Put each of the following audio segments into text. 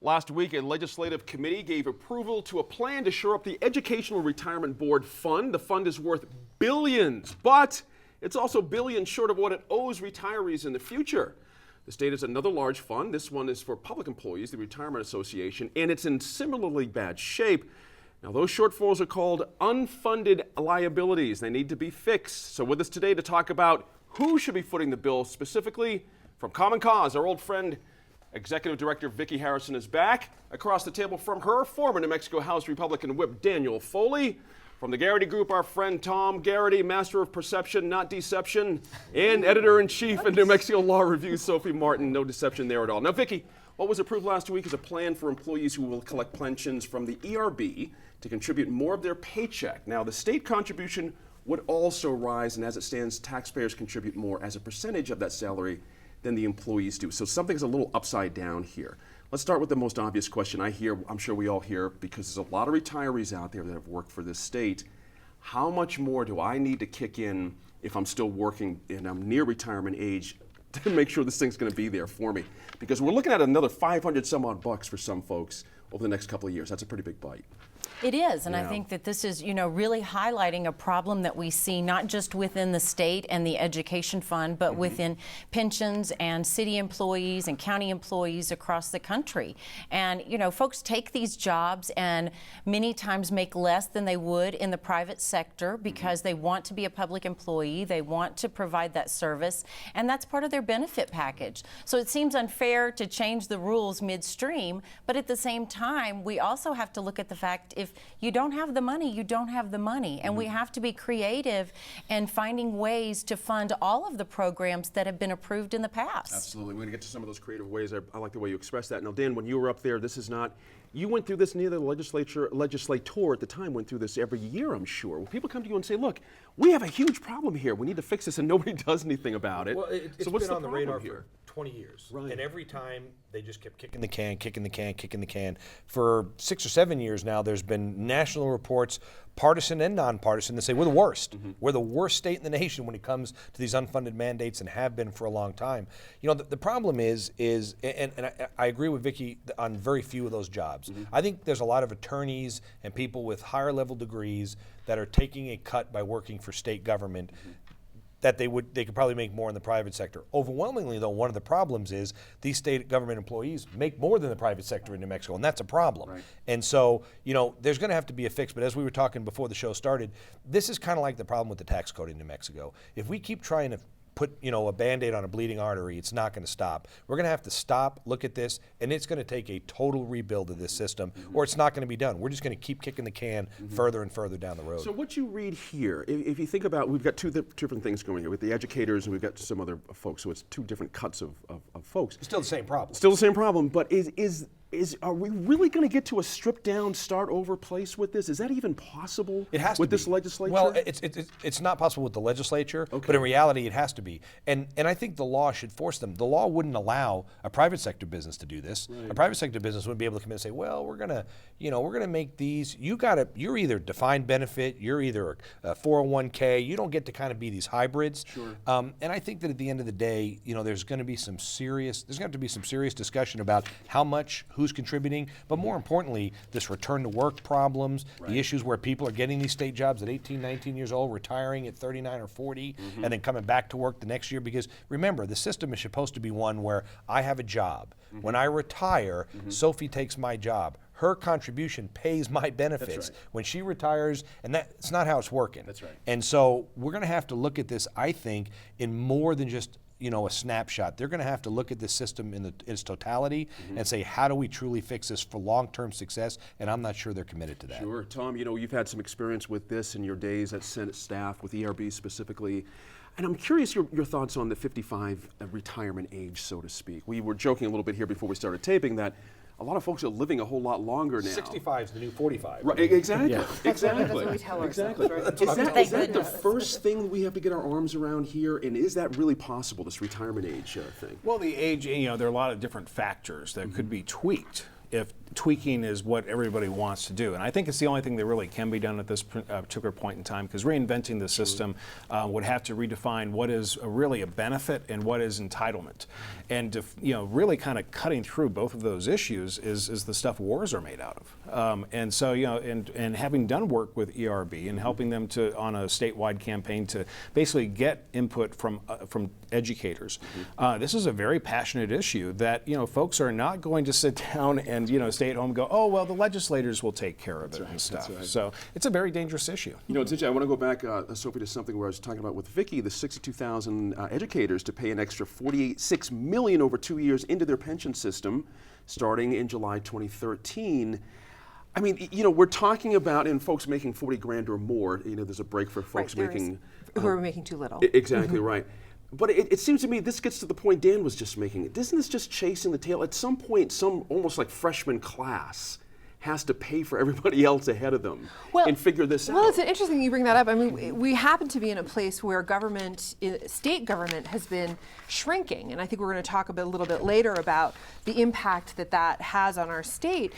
Last week, a legislative committee gave approval to a plan to shore up the Educational Retirement Board fund. The fund is worth billions, but it's also billions short of what it owes retirees in the future. The state has another large fund. This one is for public employees, the Retirement Association, and it's in similarly bad shape. Now, those shortfalls are called unfunded liabilities. They need to be fixed. So with us today to talk about who should be footing the bill specifically, from Common Cause, our old friend, Executive Director Vicki Harrison is back. Across the table from her, former New Mexico House Republican Whip Daniel Foley. From the Garrity Group, our friend Tom Garrity, master of perception, not deception, and editor-in-chief of New Mexico Law Review, Sophie Martin. No deception there at all. Now, Vicki, what was approved last week is a plan for employees who will collect pensions from the ERB to contribute more of their paycheck. Now, the state contribution would also rise, and as it stands, taxpayers contribute more as a percentage of that salary than the employees do. So something's a little upside down here. Let's start with the most obvious question I'm sure we all hear, because there's a lot of retirees out there that have worked for this state. How much more do I need to kick in if I'm still working and I'm near retirement age to make sure this thing's gonna be there for me? Because we're looking at another 500 some odd bucks for some folks over the next couple of years. That's a pretty big bite. It is, and I think that this is, really highlighting a problem that we see not just within the state and the education fund, but within pensions and city employees and county employees across the country. And, folks take these jobs and many times make less than they would in the private sector because they want to be a public employee, they want to provide that service, and that's part of their benefit package. So it seems unfair to change the rules midstream, but at the same time, we also have to look at the fact if you don't have the money, you don't have the money. And we have to be creative in finding ways to fund all of the programs that have been approved in the past. Absolutely. We're going to get to some of those creative ways. I like the way you express that. Now, Dan, when you were up there, this is not, you went through this, near the legislator at the time went through this every year, I'm sure. When people come to you and say, look, we have a huge problem here. We need to fix this, and nobody does anything about it. Well, it's so what's been on the radar here? for 20 years. Right. And every time they just kept kicking the can. For 6 or 7 years now, there's been national reports, partisan and nonpartisan, that say we're the worst. We're the worst state in the nation when it comes to these unfunded mandates, and have been for a long time. The problem is and I agree with Vicki on very few of those jobs. I think there's a lot of attorneys and people with higher level degrees that are taking a cut by working for state government that they could probably make more in the private sector. Overwhelmingly, though, one of the problems is these state government employees make more than the private sector in New Mexico, and that's a problem. Right. And so, there's gonna have to be a fix, but as we were talking before the show started, this is kind of like the problem with the tax code in New Mexico. If we keep trying to put a Band-Aid on a bleeding artery, it's not going to stop. We're going to have to stop, look at this, and it's going to take a total rebuild of this system, or it's not going to be done. We're just going to keep kicking the can further and further down the road. So what you read here, if you think about, we've got two different things going here with the educators, and we've got some other folks, so it's two different cuts of folks. It's still the same problem. Still the same problem, but are we really going to get to a stripped down, start over place with this? Is that even possible? It has with to be. This legislature? Well, it's not possible with the legislature, but in reality, it has to be. And I think the law should force them. The law wouldn't allow a private sector business to do this. Right. A private sector business wouldn't be able to come in and say, well, we're gonna make these. You're either defined benefit, you're either a 401k. You don't get to kind of be these hybrids. Sure. And I think that at the end of the day, there's going to be some serious discussion about how much, who's contributing, but more importantly, this return to work problems, the issues where people are getting these state jobs at 18, 19 years old, retiring at 39 or 40, and then coming back to work the next year. Because remember, the system is supposed to be one where I have a job. When I retire, Sophie takes my job. Her contribution pays my benefits. Right. When she retires, and that's not how it's working. That's right. And so we're going to have to look at this, I think, in more than just a snapshot. They're going to have to look at this system in its totality and say, how do we truly fix this for long-term success? And I'm not sure they're committed to that. Sure. Tom, you've had some experience with this in your days at Senate staff, with ERB specifically. And I'm curious your thoughts on the 55 retirement age, so to speak. We were joking a little bit here before we started taping that a lot of folks are living a whole lot longer now. 65 is the new 45. Right, exactly. Yeah. Exactly. That's what we tell exactly. ourselves, right? Is that the first thing we have to get our arms around here? And is that really possible, this retirement age thing? Well, the age, there are a lot of different factors that could be tweaked. if tweaking is what everybody wants to do. And I think it's the only thing that really can be done at this particular point in time, because reinventing the system would have to redefine what is really a benefit and what is entitlement. And really kind of cutting through both of those issues is the stuff wars are made out of. And so, and having done work with ERB and helping them to on a statewide campaign to basically get input from educators, this is a very passionate issue that folks are not going to sit down and stay at home and go, oh well, the legislators will take care of it and stuff. Right. So it's a very dangerous issue. It's interesting. I want to go back, Sophie, to something where I was talking about with Vicki, the 62,000 educators to pay an extra $6 million over 2 years into their pension system, starting in July 2013. I mean, we're talking about folks making 40 grand or more. There's a break for folks making who are making too little. Exactly right. But it seems to me this gets to the point Dan was just making. Isn't this just chasing the tail? At some point, some almost like freshman class has to pay for everybody else ahead of them and figure this out. Well, it's interesting you bring that up. I mean, we happen to be in a place where state government has been shrinking, and I think we're going to talk a little bit later about the impact that has on our state.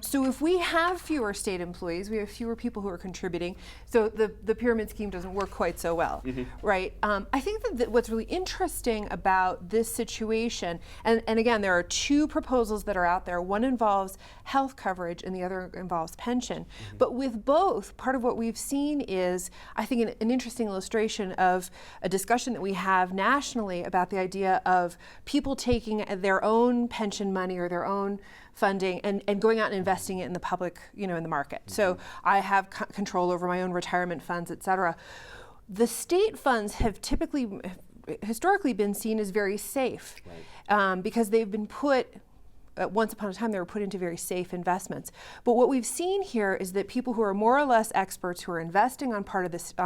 So if we have fewer state employees, we have fewer people who are contributing, so the pyramid scheme doesn't work quite so well, right? I think that what's really interesting about this situation, and again, there are two proposals that are out there. One involves health coverage and the other involves pension. But with both, part of what we've seen is, I think, an interesting illustration of a discussion that we have nationally about the idea of people taking their own pension money or their own funding and going out and investing it in the public, in the market. So I have control over my own retirement funds, et cetera. The state funds have historically been seen as very safe, because they've been once upon a time, they were put into very safe investments. But what we've seen here is that people who are more or less experts who are investing on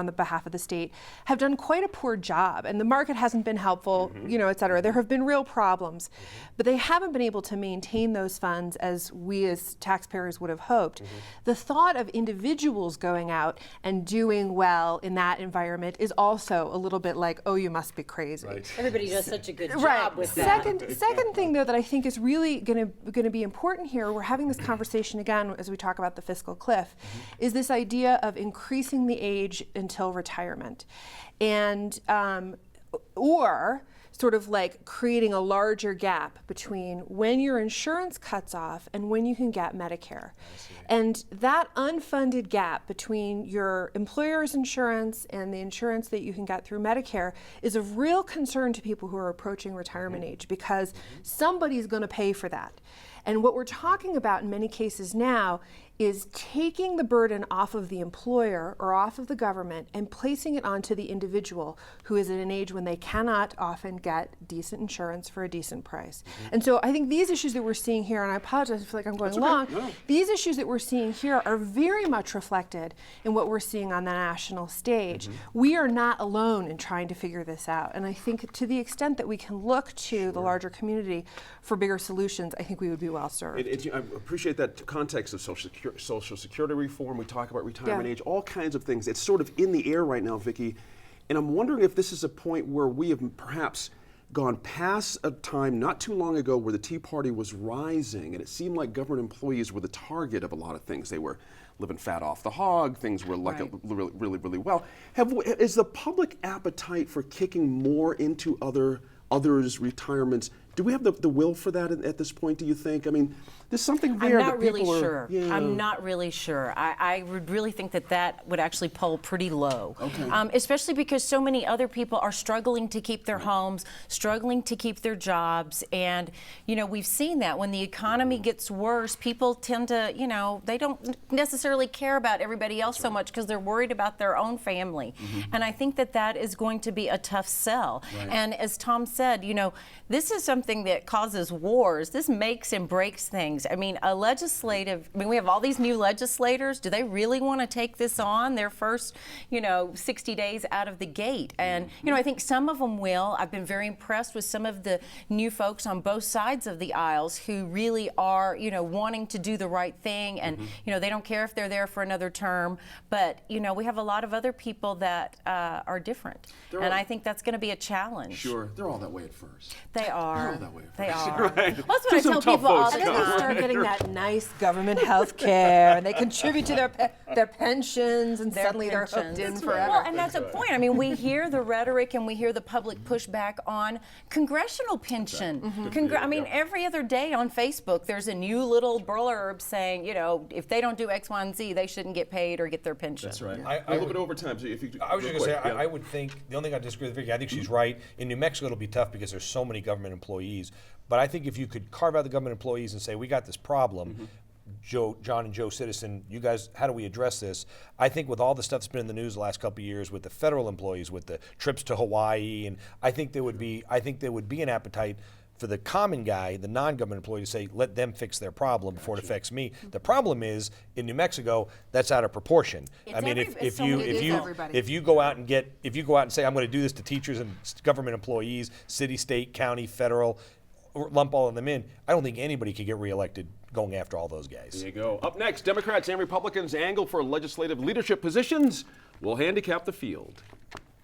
the behalf of the state have done quite a poor job, and the market hasn't been helpful, et cetera. There have been real problems, but they haven't been able to maintain those funds as we as taxpayers would have hoped. The thought of individuals going out and doing well in that environment is also a little bit like, oh, you must be crazy. Right. Everybody does such a good job with that. Second thing, though, that I think is really going to be important here, we're having this conversation again as we talk about the fiscal cliff, is this idea of increasing the age until retirement, and or sort of like creating a larger gap between when your insurance cuts off and when you can get Medicare. And that unfunded gap between your employer's insurance and the insurance that you can get through Medicare is of real concern to people who are approaching retirement age, because somebody's going to pay for that. And what we're talking about in many cases now is taking the burden off of the employer or off of the government and placing it onto the individual who is at an age when they cannot often get decent insurance for a decent price. And so I think these issues that we're seeing here, and I apologize, I feel like I'm going long, these issues that we're seeing here are very much reflected in what we're seeing on the national stage. We are not alone in trying to figure this out. And I think to the extent that we can look to the larger community for bigger solutions, I think we would be well served. I appreciate that context of Social Security reform. We talk about retirement age, all kinds of things. It's sort of in the air right now, Vicki. And I'm wondering if this is a point where we have perhaps gone past a time not too long ago where the Tea Party was rising, and it seemed like government employees were the target of a lot of things. They were living fat off the hog. Things were really, really, really well. Is the public appetite for kicking more into others' retirements? Do we have the will for that at this point, do you think? I mean, there's something there I'm not that really people sure. are... Yeah. I'm not really sure. I would really think that would actually poll pretty low. Okay. Especially because so many other people are struggling to keep their homes, struggling to keep their jobs. And, we've seen that when the economy gets worse, people tend to, they don't necessarily care about everybody else so much because they're worried about their own family. And I think that is going to be a tough sell. Right. And as Tom said, this is something that causes wars. This makes and breaks things. I mean, we have all these new legislators. Do they really want to take this on their first, 60 days out of the gate? And, I think some of them will. I've been very impressed with some of the new folks on both sides of the aisles who really are, wanting to do the right thing. And, they don't care if they're there for another term. But, we have a lot of other people that are different. And I think that's going to be a challenge. Sure. They're all that way at first. They are. are. that way. They are. Right. Well, that's what To I some tell tough people all folks. the And then they time. start getting that nice government health care, and they contribute to their pensions, and suddenly they're hooked in forever. Well, and that's a point. I mean, we hear the rhetoric and we hear the public pushback on congressional pension. I mean, every other day on Facebook, there's a new little blurb saying, you know, if they don't do X, Y, and Z, they shouldn't get paid or get their pension. That's right. I a little would- bit overtime. So if you, I was real just going to say, quick, yeah. I would think, the only thing I disagree with Vicky, I think she's right. In New Mexico, it'll be tough because there's so many government employees. But I think if you could carve out the government employees and say, we got this problem, John and Joe Citizen, you guys, how do we address this? I think with all the stuff that's been in the news the last couple of years with the federal employees, with the trips to Hawaii, and I think there would be an appetite for the common guy, the non-government employee, to say, let them fix their problem before it affects me. The problem is, in New Mexico, that's out of proportion. It's I mean, it's so many- It is everybody. if you go out and say, I'm going to do this to teachers and government employees, city, state, county, federal, or lump all of them in, I don't think anybody could get reelected going after all those guys. There you go. Up next, Democrats and Republicans angle for legislative leadership positions will handicap the field.